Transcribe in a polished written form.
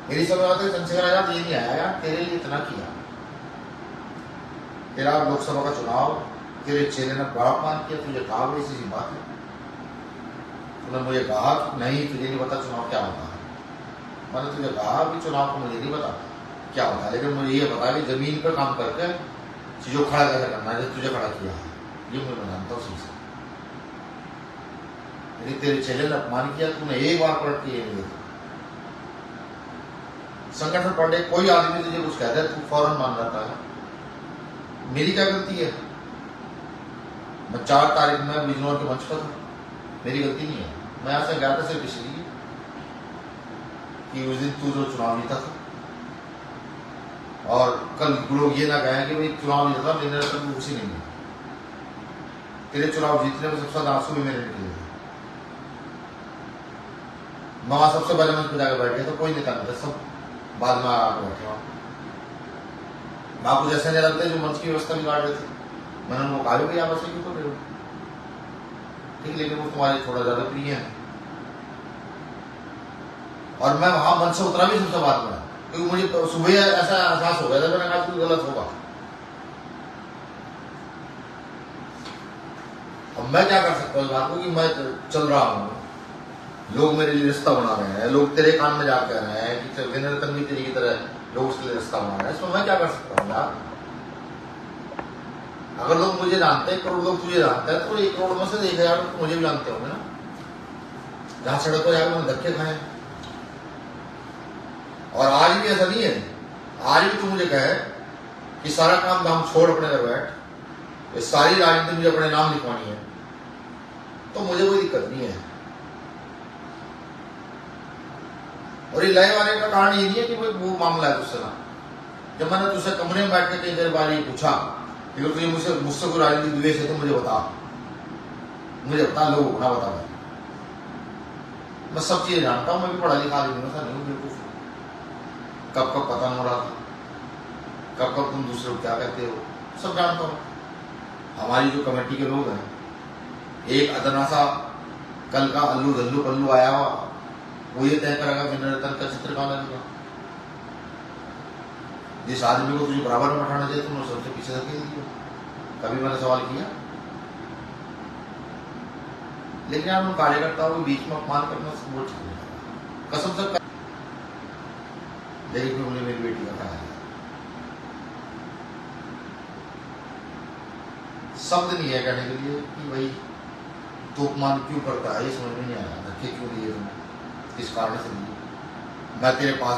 मेरी समझ आता है चंद्रशेखर आजाद ये नहीं आया यार, तेरे लिए इतना किया, तेरा लोकसभा का चुनाव तेरे चेहरे ने बड़ा अपमान किया, तुझे कहा भी ऐसी बात है, तूने मुझे कहा कि नहीं तुझे नहीं पता चुनाव क्या होता है, मैंने तुझे कहा कि चुनाव को मुझे नहीं पता क्या होता है, लेकिन मुझे ये पता है कि जमीन पर काम करके चीजों खड़ा कैसे करना है, तुझे खड़ा किया है ये मैं जानता हूँ सही से। लेकिन तेरे चेहरे ने अपमान किया, तूने एक बार पलट के ये नहीं देखा। संगठन पढ़े कोई आदमी तुझे कुछ कहता है तू फौरन मान जाता है, मेरी क्या गलती है? मैं 4 तारीख में बिजनौर के मंच पर था, मेरी गलती नहीं है। मैं यहाँ से गया था सिर्फ इसलिए कि उस दिन तू जो चुनाव जीता था, और कल लोग ये ना कहें कि भाई चुनाव जीता था मेरे तो उसी नहीं है। तेरे चुनाव जीतने में सबसे ज्यादा आंसू भी मेरे निकले थे। मैं वहां सबसे पहले मंच पर जाकर बैठ गया, तो कोई नेता नहीं था, सब बाद में आकर बैठे वहां। वहां कुछ ऐसे नहीं लगते जो मंच की व्यवस्था बिगाड़ रहे थे। मैंने उनको कहा भी आप ऐसे क्यों कर रहे हो, ठीक, लेकिन वो तुम्हारे थोड़ा ज्यादा प्रिय है। और मैं वहां मंच से उतरा भी सबसे बाद में, क्योंकि मुझे तो सुबह ऐसा एहसास हो गया था, मैंने कहा कुछ गलत होगा। अब मैं क्या कर सकता हूँ इस बात को कि मैं चल रहा हूँ, लोग मेरे लिए रिश्ता बना रहे हैं, लोग तेरे कान में जा कह रहे हैं कि विनय तन्वी तेरी की तरह लोग उसके लिए रिश्ता बना रहे हैं, इसमें मैं क्या कर सकता हूँ यार? अगर लोग मुझे जानते हैं, करोड़ लोग तुझे जानते हैं, तो 1 करोड़ में से 1000 लोग मुझे भी जानते होंगे ना। जहां सड़क पर जाकर मैंने धक्के खाए, और आज भी ऐसा नहीं है, आज भी तू मुझे कहे कि सारा काम धाम छोड़ अपने घर बैठ, ये सारी राजनीति मुझे अपने नाम लिखवानी है, तो मुझे कोई दिक्कत नहीं है। और ये लय वाले का कारण ये नहीं है कि वो मामला है तुझसे ना। जब मैंने तुझसे कमरे में बैठ कर कई देर बाद ये पूछा कि तुझे मुझसे कोई राजनीतिक द्वेष है तो मुझे बता, लोगों को ना बता। मैं सब चीजें जानता हूं, मैं भी पढ़ा लिखा आदमी हूं, ऐसा नहीं हूं बिल्कुल। कब कब पतन हो रहा था, कब कब तुम दूसरे को क्या कहते हो, सब जानता हूं। हमारी जो कमेटी के लोग हैं, एक अदना सा कल का अल्लू धल्लू पल्लू आया हुआ, वो ये तय करेगा विनय रतन का चित्र कहां लगेगा। जिस आदमी को तुझे बराबर में बैठाना चाहिए तुमने सबसे पीछे धकेल दिया। कभी मैंने सवाल किया? लेकिन यार उन कार्यकर्ताओं के बीच में अपमान करना बहुत ठीक है, कसम से। लेकिन उन्हें मेरी बेटी का कहा शब्द नहीं है कहने के लिए कि भाई तो अपमान क्यों करता है, ये समझ में नहीं आया, धक्के क्यों दिए तुमने, किस कारण से दिए। मैं तेरे पास